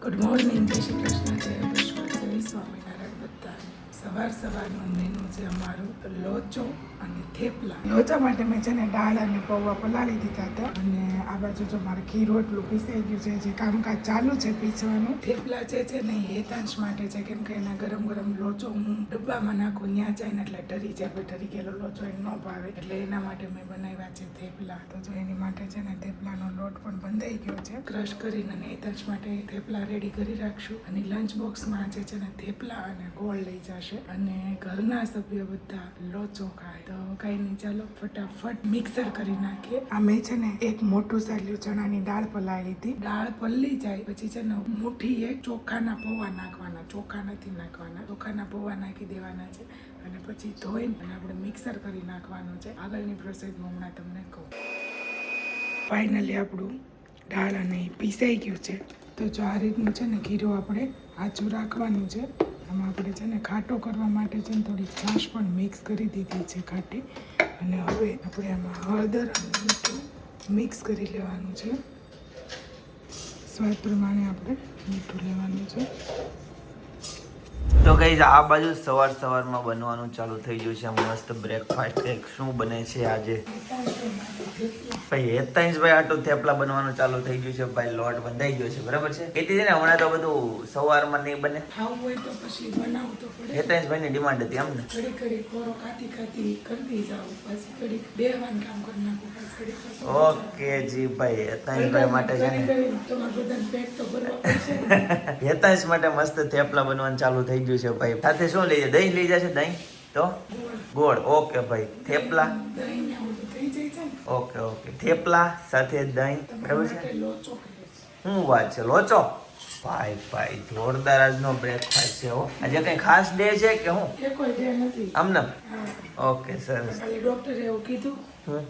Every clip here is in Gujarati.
ગુડ મોર્નિંગ, જય શ્રી કૃષ્ણ, જય વિશ્વ, જય સ્વામિનારાયણ. બધા સવારનું મેનુ છે અમારું લોચો અને થેપલા. લોચા માટે મેં છે ને દાળ અને પૌવા પલાળી દીધા હતા અને આ બાજુ જો મારે ઘી રોટલું પીસાઈ ગયું છે, જે કામકાજ ચાલુ છે પીસવાનું. થેપલા જે છે ને એ હેતાંશ માટે છે, કેમ કે એના ગરમ ગરમ લોચો હું ડબ્બામાં નાખું, ત્યાં જાય ને એટલે ઢરી જાય, ઢરી ગયેલો લોચો એને ન ભાવે, એટલે એના માટે મેં બનાવ્યા છે થેપલા. તો જો એની માટે છે ને થેપલાનો લોટ પણ બંધાઈ ગયો છે, ક્રશ કરીને અને હેતાંશ માટે થેપલા રેડી કરી રાખશું. અને લંચ બોક્સમાં જે છે ને થેપલા અને ગોળ લઈ જશે અને ઘરના સભ્યો બધા લોચો ખાય. તો કઈ નહીં, ચાલો ફટાફટ મિક્સર કરી નાખીએ. આ મેં છે ને એક મોટું સાલ્યું ચણાની દાળ પલાળી હતી. દાળ પલળી જાય પછી છે ને મુઠ્ઠી એક ચોખાના પૌવા નાખવાના, ચોખા નથી નાખવાના, ચોખાના પૌવા નાખી દેવાના છે અને પછી ધોઈને અને આપણે મિક્સર કરી નાખવાનું છે. આગળની પ્રોસેસ હું હમણાં તમને કહું. ફાઇનલી આપણું દાળ અને પીસાઈ ગયું છે. તો જો આ રીતનું છે ને ઘીરો આપણે આછું રાખવાનું છે. આમાં આપણે છે ને ખાટો કરવા માટે છે ને થોડી છાશ પણ મિક્સ કરી દીધી છે ખાટી. અને હવે આપણે આમાં હળદર અને મીઠું મિક્સ કરી લેવાનું છે. સ્વાદ પ્રમાણે આપણે મીઠું લેવાનું છે. તો ગાઈઝ આ બાજુ સવારમાં બનવાનું ચાલુ થઈ ગયું છે મસ્ત બ્રેકફાસ્ટ. શું બને છે આજે? ભાઈ હેતાંશભાઈ આટો થેપલા બનવાનું ચાલુ થઈ ગયું છે. ભાઈ લોટ બંધાઈ ગયો છે, બરાબર છે. કીધી છે ને હમણાં તો બધું સવારમાં નહીં બને, ખાવું હોય તો પછી બનાવવું તો પડે. હેતાંશભાઈની ડિમાન્ડ હતી આમ ને. ઘડી કોરો ખાતી કરતી જાવ, પછી ઘડી બેહવાનું કામ કરી નાખું, પછી ઘડી ઓકે જી ભાઈ, હેતાંશભાઈ માટે છે ને તમારે બધાને પેટ તો ભરવા પડશે. હેતાંશ માટે મસ્ત થેપલા બનવાનું ચાલુ થઈ ગયું છે ભાઈ. સાથે શું લઈ જાય? દહીં લઈ જશે? દહીં તો ગોળ. ઓકે ભાઈ, થેપલા. દહીં ને આવું બધું થઈ જાય છે ને. ઓકે થેપલા સાથે દહીં, બરાબર છે. તમારા માટે લોચો કર્યો છે. શું વાત છે, લોચો? ભાઈ જોરદાર આજનો બ્રેકફાસ્ટ છે હો. આજે કઈ ખાસ ડે છે કે હું? એ કોઈ ડે નથી. આમને હા. ઓકે સરસ. ખાલી ડોક્ટરે એવું કીધું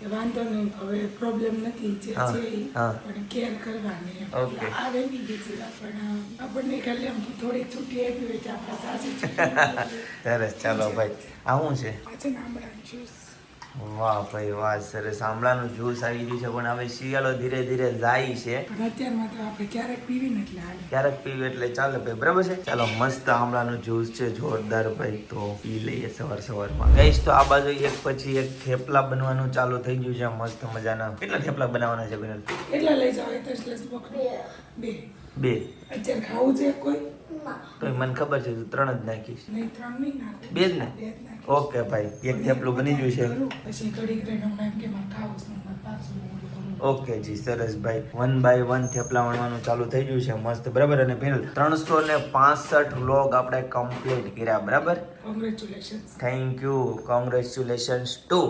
કે વાંધો નહીં, હવે પ્રોબ્લેમ નથી, જે હા, છે ઈ હા. પણ કેર કરવાની એમ. ઓકે. આવે નહીં બીજી વાત, પણ આપણને ખાલી આમ થોડીક છૂટી આપી હોય કે આપણે સાસુ છૂટી. સરસ, ચાલો ભાઈ. આ શું છે? આ છે ને આમળાનું જ્યુસ. વાહ ભાઈ વાહ, સરસ. આમળાનું જ્યુસ આવી ગયું છે, પણ હવે શિયાળો ધીરે ધીરે જાય છે. પણ અત્યારમાં તો આપણે ક્યારેક પીવીને એટલે હાલે. ક્યારેક પીવું એટલે ચાલે ભાઈ, બરાબર છે. ચાલો મસ્ત આમળાનું જ્યુસ છે, જોરદાર ભાઈ. તો પી લઈએ સવારમાં. ગઈશ તો આ બાજુ એક પછી એક થેપલા બનવાનું ચાલુ થઈ ગયું છે મસ્ત મજાના. કેટલા થેપલા બનાવવાના છે બેન? એટલા લઈ જાઓ, એ તો બે. અત્યારે ખાવું છે કોઈ? તો મને ખબર છે તું 3 જ નાખીશ. નહીં, 3 નહીં નાખે. 2 જ ને? બે જ નાખે. ઓકે ભાઈ, એક થેપલું બની ગયું છે. કરું, પછી ઘડીક રહીને હમણાં એમ કે મારે ખાવું છે, મારે પાછું ઓલું કરવું. ઓકે જી, સરસ ભાઈ. 1 બાય 1 થેપલા વણવાનું ચાલુ થઈ ગયું છે મસ્ત, બરાબર. અને પેલ 365 વ્લોગ આપણે કમ્પ્લીટ કર્યા, બરાબર. Congratulations. Thank you, congratulations two,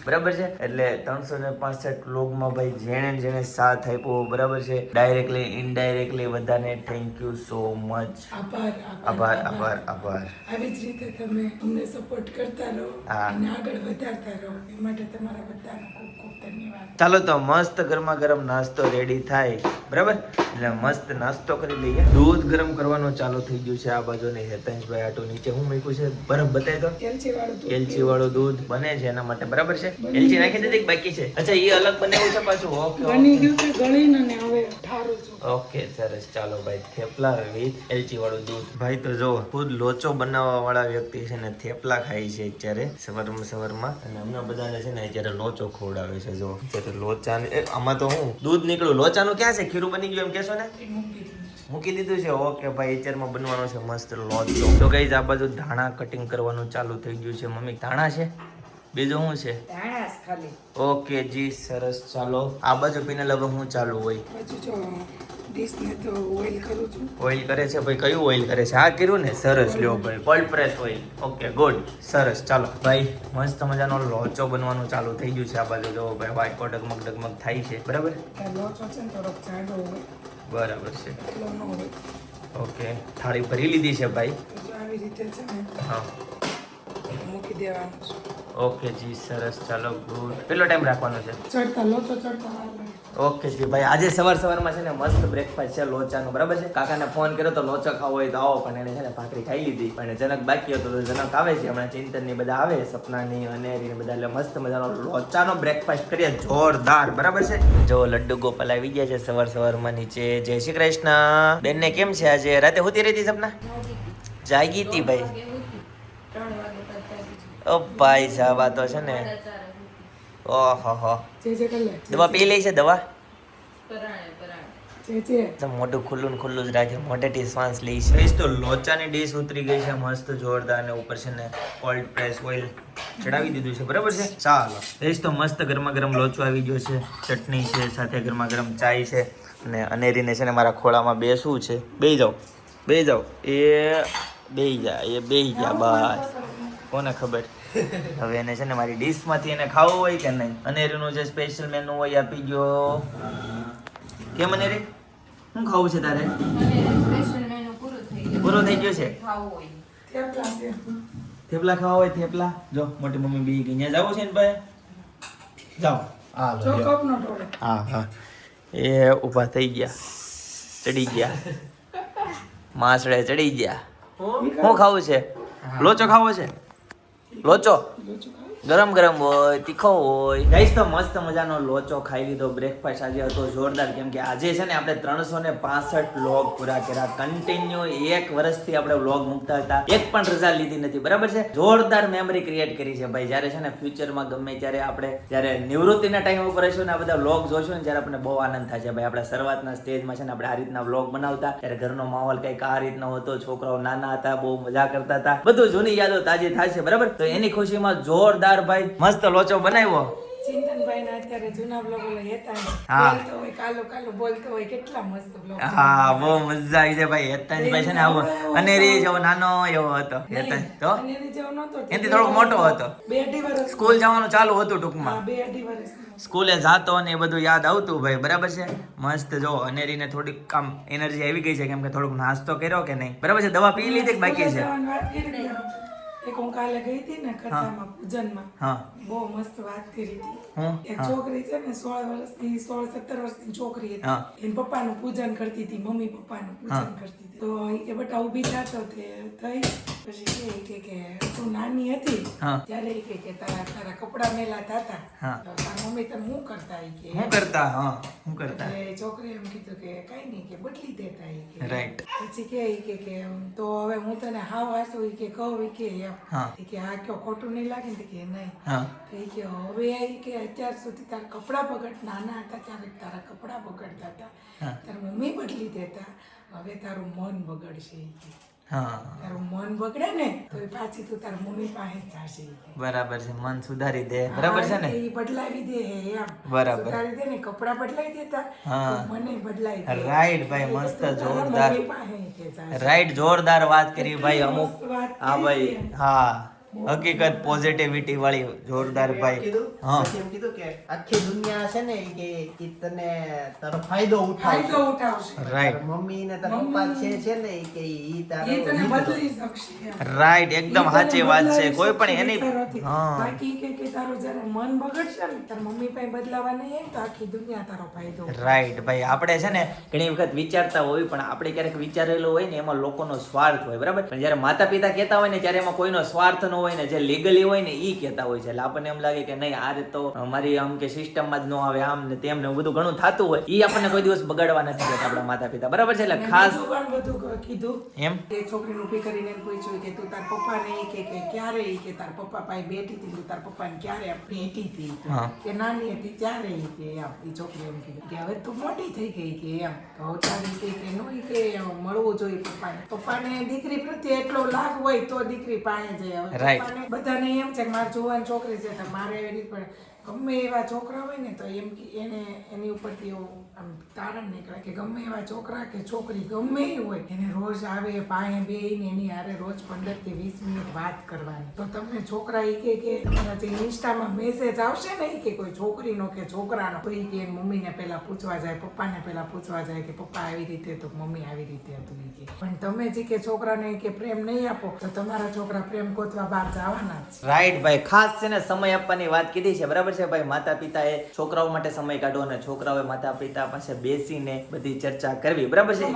બરાબર છે. એટલે 365 વ્લોગમાં ભાઈ જેણે સાથ આપ્યો, બરાબર છે, ડાયરેક્ટલી ઇનડાયરેક્ટલી બધાને થેન્ક યુ સો મચ. આભાર. આવી જ રીતે તમે અમને સપોર્ટ કરતા રહો હા. અને આગળ વધારતા રહો, એ માટે તમારા બધાનો ખૂબ ખૂબ ધન્યવાદ. ચાલો તો મસ્ત ગરમા ગરમ નાસ્તો રેડી થાય, બરાબર. એટલે મસ્ત નાસ્તો કરી લઈએ. દૂધ ગરમ કરવાનું ચાલુ થઈ ગયું છે આ બાજુ ને. હેતાંશભાઈ આટો નીચે હું મૂક્યું છે બરફ બતાવી દો. એલચી વાળું દૂધ બને છે એના માટે, બરાબર છે. એલચી નાખી દીધી કે બાકી છે? અચ્છા, એ અલગ બનાવ્યું છે પાછું. ઓકે બની ગયું છે, ગળીને ને હવે ઠારું છું. ઓકે સરસ. ચાલો ભાઈ, થેપલા વિથ એલચી વાળું દૂધ. ભાઈ તો જો ખુદ લોચો બનાવવા વાળા વ્યક્તિ છે ને થેપલા ખાય છે અત્યારે સવારમાં અને અમને બધાને છે ને અત્યારે લોચો ખવડાવે છે. જો અત્યારે લોચા આમાં તો હું દૂધ નીકળ્યું, લોચાનું ક્યાં છે? ખીરું બની ગયું એમ કેશો ને? એ મૂકી દીધું છે. મૂકી દીધું છે. ઓકે ભાઈ, અત્યારમાં બનવાનો છે મસ્ત લોચો. તો ગાઈઝ આ બાજુ ધાણા કટિંગ કરવાનું ચાલુ થઈ ગયું છે. મમ્મી ધાણા છે, બીજું શું છે? ધાણાસ ખાલી. ઓકે જી, સરસ. ચાલો આ બાજુ પીને લગો હું ચાલુ હોય. પછી જો ડીશને તો ઓઇલ કરું છું. ઓઇલ કરે છે ભાઈ. કયું ઓઇલ કરે છે? આ કર્યું ને? સરસ. લ્યો ભાઈ, cold press oil. Okay good, સરસ. ચાલો ભાઈ, મસ્ત મજાનો લોચો બનવાનું ચાલુ થઈ ગયું છે આ બાજુ. જો ભાઈ વાટકો ડગમગ થાય છે, બરાબર. લોચો છે ને થોડોક જાડો હોય, બરાબર છે. એટલો ન હોય. ઓકે, થાળી ભરી લીધી છે ભાઈ. તો જો આવી રીતે છે ને હા, મૂકી દેવાનું છે. ઓકે જી, સરસ. ચાલો ગુડ. કેટલો ટાઈમ રાખવાનો છે? ચડતા વાર લાગે. ઓકે જી ભાઈ, આજે સવારમાં છે ને મસ્ત બ્રેકફાસ્ટ છે લોચાનું, બરાબર છે. કાકાને ફોન કર્યો તો લોચો ખાવો હોય તો આવો, પણ એને છે ને ભાખરી ખાઈ લીધી. અને જનક બાકી હતો તો જનક આવે છે હમણાં, ચિંતન ની બધા આવે, સપનાની અનેરી ને બધા, એટલે મસ્ત મજાનો લોચાનો બ્રેકફાસ્ટ કરીએ જોરદાર, બરાબર છે. જો લડ્ડુ ગોપાલ આવી ગયા છે સવારમાં નીચે. જય શ્રી કૃષ્ણ. બેન ને કેમ છે આજે? રાતે હોતી રહી સપના? જાગી હતી ભાઈ. ઓ ભાઈ સાહેબ, આ તો છે ને ઓહો, દવા પી લે છે દવા? મોઢું ખુલ્લું ખુલ્લું જ રાખે, મોઢેથી શ્વાસ લે છે. તો લોચાની ડીશ ઉતરી ગઈ છે મસ્ત જોરદાર, ને ઉપર છે ને કોલ્ડ પ્રેસ ઓઇલ ચડાવી દીધું છે, બરાબર છે. ચાલો તો મસ્ત ગરમા ગરમ લોચો આવી ગયો છે, ચટણી છે, સાથે ગરમા ગરમ ચાય છે. અને અનેરીને છે ને મારા ખોળામાં બેસવું છે. બેહી જાઓ, બેહી જાઓ. એ બેહી જા બસ, કોને ખબર. હવે એને છે ને મારી ડીશમાંથી એને ખાવું હોય કે નહીં. અનેરીનું જે સ્પેશિયલ મેનુ હોય આપી ગયો. કેમ અનેરી, શું ખાવું છે તારે? પૂરું થઈ ગયું છે. થેપલા ખાવા હોય થેપલા. જો મોટી મમ્મી બી ગઈ, ત્યાં જવું છે ને ભાઈ? જાઓ. હા, એ ઊભા થઈ ગયા, ચડી ગયા, માસડે ચડી ગયા. શું ખાવું છે? લોચો ખાવો છે? લોચો ગરમ ગરમ હોય, તીખો હોય. ગાઈસ તો મસ્ત મજાનો લોચો ખાઈ લીધો. બ્રેકફાસ્ટ આજે હતો જોરદાર, કેમ કે આજે છે ને આપણે 365 વ્લોગ પૂરા કર્યા કન્ટિન્યુ. 1 વર્ષથી આપણે વ્લોગ મૂકતા હતા, એક પણ રજા લીધી નથી, બરાબર છે. જોરદાર મેમરી ક્રિએટ કરી છે ભાઈ. જ્યારે છે ને ફ્યુચરમાં ગમે ત્યારે આપણે જ્યારે નિવૃત્તિના ટાઈમ ઉપર રહીશું ને આ બધા વ્લોગ જોશું ને, જ્યારે આપણને બહુ આનંદ થશે ભાઈ. આપણે શરૂઆતના સ્ટેજમાં છે ને આપણે આ રીતના વ્લોગ બનાવતા, ત્યારે ઘરનો માહોલ કંઈક આ રીતનો હતો, છોકરાઓ નાના હતા, બહુ મજા કરતા હતા, બધું જૂની યાદો તાજી થશે, બરાબર. તો એની ખુશીમાં જોરદાર ભાઈ મસ્ત લોચો બનાવ્યો. ચિંતનભાઈ ના અત્યારે જૂના બ્લોગ હતા, બોલતો હોય કાલો બોલતો હોય, કેટલા મસ્ત બ્લોગ. હા, બહુ મજા આવી છે ભાઈ. હેતાંજભાઈ છે ને આવો અનેરી જેવો નાનો એવો હતો. હેતાંજ તો અનેરી જેવો નહોતો, એનાથી થોડોક મોટો હતો. 2-2.5 વર્ષ સ્કૂલ જવાનું ચાલુ હતું ટૂંકમાં. 2-2.5 વર્ષ સ્કૂલે જાતો ને એ બધું યાદ આવતું ભાઈ, બરાબર છે. મસ્ત. જો અનેરીને થોડીક કામ એનર્જી આવી ગઈ છે, કેમ કે થોડોક નાસ્તો કર્યો કે નહીં, બરાબર છે. દવા પી લીધી કે બાકી છે? એક હું કાલે ગઈ હતી ને કથામાં, પૂજનમાં. હા, બહુ મસ્ત વાત કરી હતી. હું એક છોકરી છે ને 16-17 વર્ષની છોકરી હતી. હા. એના પપ્પાનું પૂજન કરતી હતી, મમ્મી પપ્પાનું પૂજન કરતી હતી. તો એ બેટા ઊભી થતો તે થઈ, પછી કે તું નાની હતી હા. ત્યારે કે તારા કપડા મેલાતા હતા, હા. તો તારા મમ્મી તને શું કરતા? કે હું કરતા. હા, હું કરતા. એટલે છોકરીએ એમ કીધું કે કઈ નહીં, કે બદલી દેતા. કે રાઈટ. પછી કે તો હવે હું તને હાવ હાસું કે કહું કે એમ. હા. કે આ કયો ખોટું નહીં લાગે ને? કે નહીં. હા. તો એ કે હવે કે અત્યાર સુધી તારા કપડાં બગડ, નાના હતા ત્યારે તારા કપડાં બગડતા હતા, હા. તારા મમ્મી બદલી દેતા, હવે તારું મન બગડશે. ઈ કે હા, તારું મન બગડે ને તો એ પાછી તું તારા મમ્મી પાસે જ જશે. ઈ કે બરાબર છે. મન સુધારી દે, બરાબર છે ને? એ બદલાવી દે એમ. બરાબર. સુધારી દે ને, કપડાં બદલાઈ દેતા, હા. તો મને બદલાઈ દે. રાઈટ ભાઈ, મસ્ત તારા જોરદાર. મમ્મી પાસે કે જશે. રાઈટ, જોરદાર વાત કરી ભાઈ. એટલી અમુક મસ્ત વાત હા કરી ભાઈ, એમ. હા, હકીકત પોઝિટિવિટી વાળી જોરદાર ભાઈ. હા, પછી એમ કીધું કે આખી દુનિયા છે ને કે તને તારો ફાયદો ફાયદો ઉઠાવશે. ઉઠાવશે. રાઈટ, તારા મમ્મી ને તારા પપ્પા છે ને કે ઈ તારો એ તને હિત બદલી શકશે એમ. રાઈટ, એકદમ સાચી વાત છે. કોઈ પણ એની વિચારોથી. હા, બાકી કે તારું જ્યારે મન બગડશે ને, તાર મમ્મી પાસે બદલાવા નહીં આવે, તો આખી દુનિયા તારો ફાયદો ઉઠાવશે. રાઈટ ભાઈ. આપણે છે ને ઘણી વખત વિચારતા હોય, પણ આપણે ક્યારેક વિચારેલું હોય ને એમાં લોકોનો સ્વાર્થ હોય, બરાબર. પણ જ્યારે માતા પિતા કહેતા હોય ને ત્યારે એમાં કોઈનો સ્વાર્થ ન હોય ને, જે લીગલી હોય ને ઈ કહેતા હોય છે. એટલે આપણને એમ લાગે કે નહીં, આ રીતે તો અમારી આમ કે સિસ્ટમમાં જ ન આવે, આમ ને તેમ ને બધું ઘણું થતું હોય. ઈ આપણને કોઈ દિવસ બગાડવા નથી દેતા આપણા માતા પિતા, બરાબર છે. એટલે મેં ખાસ બીજું પણ બધું કીધું. એમ. એ છોકરીને ઊભી કરીને એમ પૂછ્યું કે તું તાર પપ્પાને ઈ કે ક્યારે? ઈ કે તાર પપ્પા પાસે બેઠી હતી, તું તાર પપ્પાને ક્યારે ભેટી હતી? હા. કે નાની હતી ત્યારે. ઈ કે એમ. ઈ છોકરી એમ કીધું કે હવે તું મોટી થઈ ગઈ કે એમ, તો તારી કે નો, ઈ કે મળવું જોઈએ પપ્પાને. પપ્પાને દીકરી પ્રત્યે એટલો લાગ હોય તો દીકરી પાસે જાય. હવે Right. પપ્પાને બધાને એમ છે કે મારી જુવાન છોકરી છે તો મારે એવી રીતે ગમે એવા છોકરા હોય ને તો એમ કે એને એની ઉપરથી એવું આમ તારણ નીકળે કે ગમે એવા છોકરા કે છોકરી ગમે એ હોય એને રોજ આવે પાયે બેહીને એની હારે રોજ 15 થી 20 મિનિટ વાત કરવાની. તો તમને છોકરા ઈ કે તમારા જે ઇન્સ્ટામાં મેસેજ આવશે ને ઈ કે કોઈ છોકરીનો કે છોકરાનો તો ઈ કે એની મમ્મીને પહેલા પૂછવા જાય, પપ્પાને પહેલા પૂછવા જાય કે પપ્પા આવી રીતે તો મમ્મી આવી રીતે હતું ઈ કે. પણ તમે જે કે છોકરાને કે પ્રેમ નહીં આપો તો તમારા છોકરા પ્રેમ ગોતવા બહાર જવાના જ છે. રાઈટ ભાઈ, ખાસ છે ને સમય આપવાની વાત કીધી છે, બરાબર છે ભાઈ. માતા પિતાએ છોકરાઓ માટે સમય કાઢવો અને છોકરાઓએ માતા પિતા પાસે બેસીને બધી ચર્ચા કરવી, બરાબર છે.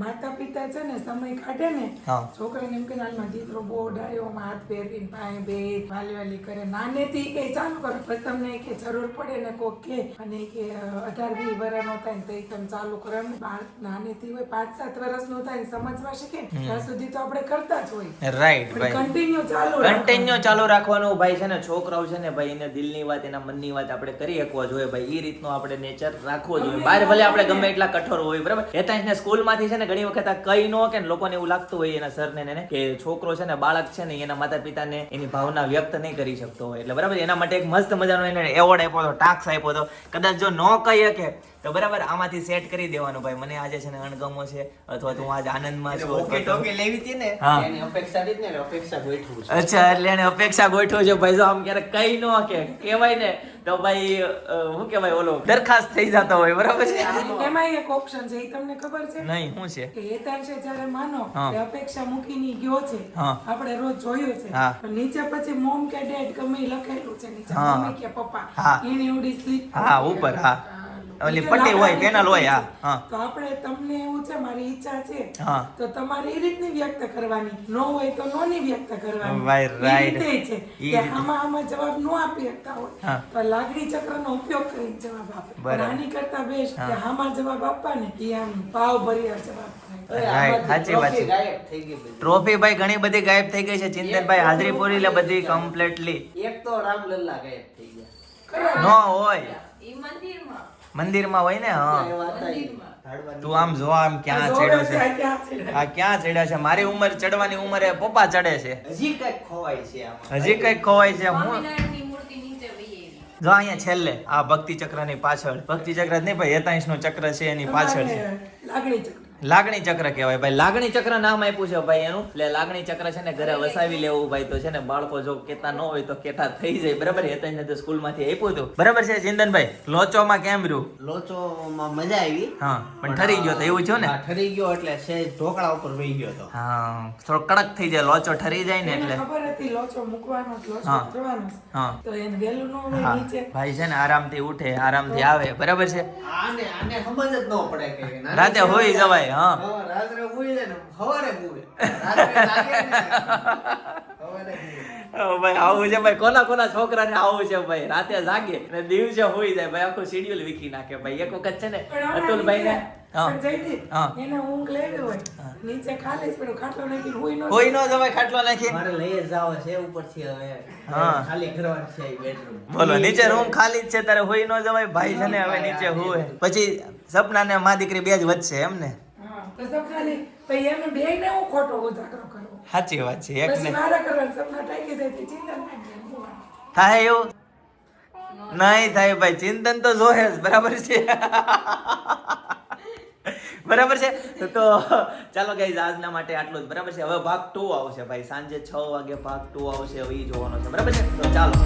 માતા પિતા છે ને સમય કાઢે ને હા. છોકરાને એમ કે હાલમાં દીકરો બહુ ડાયો હાથ ફેરવીને પાય બે વાલી વાલી કરે નાનેથી કે ચાલુ કરો પછી તમને કે જરૂર પડે ને કોક કે અને કે 18-20 વર્ષનો થાય ને તો તમે ચાલુ કરો. એમ બાળક નાનેથી હોય 5-7 વર્ષનું થાય ને સમજવા શીખે ત્યાં સુધી તો આપણે કરતા જ હોય. રાઈટ ભાઈ, કન્ટિન્યુ ચાલુ રાખવાનું ભાઈ છે ને. છોકરાઓ છે ને ભાઈ એને દિલની વાત એના મનની વાત આપણે કરી શકવા જોઈએ ભાઈ. એ રીતનો આપણે નેચર રાખવો જોઈએ. બહાર ભલે આપણે ગમે એટલા કઠોર હોય, બરાબર. હેતાંશને સ્કૂલમાંથી છે ને ઘણી વખત આ કઈ નો કે લોકોને એવું લાગતું હોય એના સરને ને કે છોકરો છે ને બાળક છે ને એના માતા પિતાને એની ભાવના વ્યક્ત નહીં કરી શકતો હોય, એટલે બરાબર એના માટે એક મસ્ત મજાનો એને એવોર્ડ આપ્યો હતો, ટાસ્ક આપ્યો હતો. કદાચ જો ન કહી શકે તો બરાબર આમાંથી સેટ કરી દેવાનું ભાઈ. મને આજે છે ને અણગમો છે અથવા તો હું આજે આનંદમાં છું. ઓકે ટોકે લેવી હતી ને એની અપેક્ષા હતી ને અપેક્ષા ગોઠવું છે. અચ્છા, એટલે એને અપેક્ષા ગોઠવો છે ભાઈ. જો આમ ક્યારેક કઈ ન કે કહેવાય ને તો ભાઈ શું કહેવાય ઓલો દરખાસ્ત થઈ જતો હોય, બરાબર છે. એમાં એક ઓપ્શન છે એ તમને ખબર છે નહીં શું છે કે હેતાંશે જ્યારે માનો હા. કે અપેક્ષા મૂકીને ગયો છે હા. આપણે રોજ જોયું છે હા. પણ નીચે પછી મોમ કે ડેડ ગમે ઈ લખેલું છે નીચે હા. મમ્મી કે પપ્પા હા. એની એવડી સ્લીપ હા, ઉપર, હા. ઓલી પટ્ટી હોય, પેનલ હોય, હા, હા. તો આપણે તમને એવું છે મારી ઈચ્છા છે હા. તો તમારે એ રીતની વ્યક્ત કરવાની, નો હોય તો નોની વ્યક્ત કરવાની. ભાઈ, એ right. રીતે છે ઈ કે રીતે. આમાં જવાબ નો આપી શકતા હોય હા. તો લાગણી ચક્રનો ઉપયોગ કરીને જવાબ આપે. બરાબર. પણ આની કરતા બેસ્ટ કે આમાં જવાબ આપવાને એ આમ ભાવ ભર્યા જવાબ થાય. રાઈટ, સાચી વાત છે. ગાયબ થઈ ગઈ બધી. ટ્રોફી ભાઈ ઘણી બધી ગાયબ થઈ ગઈ છે. ચિંતનભાઈ હાજરી પૂરી લે બધી કમ્પ્લીટલી એક તો રામલલ્લા ગાયબ થઈ ગયા. નો હોય, મંદિરમાં હોય ને. હા, એ વાત આવી. ધાડવાની. તું આમ જો આમ ક્યાં ચડ્યો છે, આ ક્યાં ચડ્યા છે. મારી ઉંમર ચડવાની ઉંમરે પપ્પા ચડે છે. હજી કઈક ખોવાય છે આમાં. હજી કઈક ખોવાય છે. હું સ્વામિનારાયણની મૂર્તિ નીચે વહી આવી. જો અહીંયા છેલ્લે આ ભક્તિ ચક્રની પાછળ, ભક્તિ ચક્ર જ નહીં ભાઈ, 43 નું ચક્ર છે એની પાછળ છે. લાગણી ચક્ર લાગણી ચક્ર કહેવાય ભાઈ. લાગણી ચક્ર નામ આપ્યું છે ભાઈ એનું. એટલે લાગણી ચક્ર છે ને ઘરે વસાવી લેવું ભાઈ. તો છે ને બાળકો જો કેતા ન હોય તો કેતા થઈ જાય, બરાબર. હેતાંશને તો સ્કૂલ માંથી આપ્યું હતું, બરાબર છે. ચિંતનભાઈ લોચોમાં કેમ રહ્યું? લોચોમાં મજા આવી. હા, પણ ઠરી ગયો તો એવું થયું ને. હા, ઠરી ગયો એટલે સહેજ ઢોકળા ઉપર વહી ગયો તો. હા, થોડો કડક થઈ જાય, લોચો ઠરી જાય ને એને એટલે. ખબર હતી લોચો મૂકવાનો જ, લોચો હા. કરવાનો જ. હા. તો એને વહેલું ન હોય હા, નીચે ભાઈ છે ને આરામથી ઉઠે, આરામથી આવે, બરાબર છે. આને સમજ જ ન પડે કે નાની રાતે છે. હોઈ જવાય. હા, હા, રાત્રે હુઈ જાય ને સવારે મૂવે. રાત્રે જાગે ને સવારે મૂવે. ભાઈ આવું છે ભાઈ. કોના કોના છોકરાને આવું છે ભાઈ, રાતે જાગે ને દિવસે હોઈ જાય ભાઈ. આખું શેડ્યુલ વિકી નાખે ભાઈ. એક વખત છે ને પણ હમણાં અતુલભાઈ ને પણ જયદીપ, હા. એને ઊંઘ લેવી હોય નીચે ખાલી જ પડ્યો ખાટલો નાખીને હુઈ ન કોઈ નો જવાય ખાટલો નાખી. મારે લઈ જ જાવ છે ઉપરથી હવે. હા. ખાલી કરવાનું છે એ બેડરૂમ. બોલો, નીચે રૂમ ખાલી જ છે તારે હોઈ ન જવાય ભાઈ છે ને. હવે નીચે હોય પછી સપના ને મા દીકરી બે જ વધશે એમ ને. હા, તો સપનાની પછી એને બેયને હું ખોટો ઉજાગરો કરવો. સાચી વાત છે. એક પછી ને મારા કરવાનું સપના ટાંકી જાય તે ચિંતા ના કરવાની. થાય એવું નહીં થાય ભાઈ. ચિંતન તો જોહે જ, બરાબર છે. બરાબર છે. તો ચાલો ગાઈઝ આજના માટે આટલું જ, બરાબર છે. હવે ભાગ 2 આવશે ભાઈ. સાંજે 6 વાગે ભાગ 2 આવશે. હવે ઈ જોવાનો છે, બરાબર છે. તો ચાલો.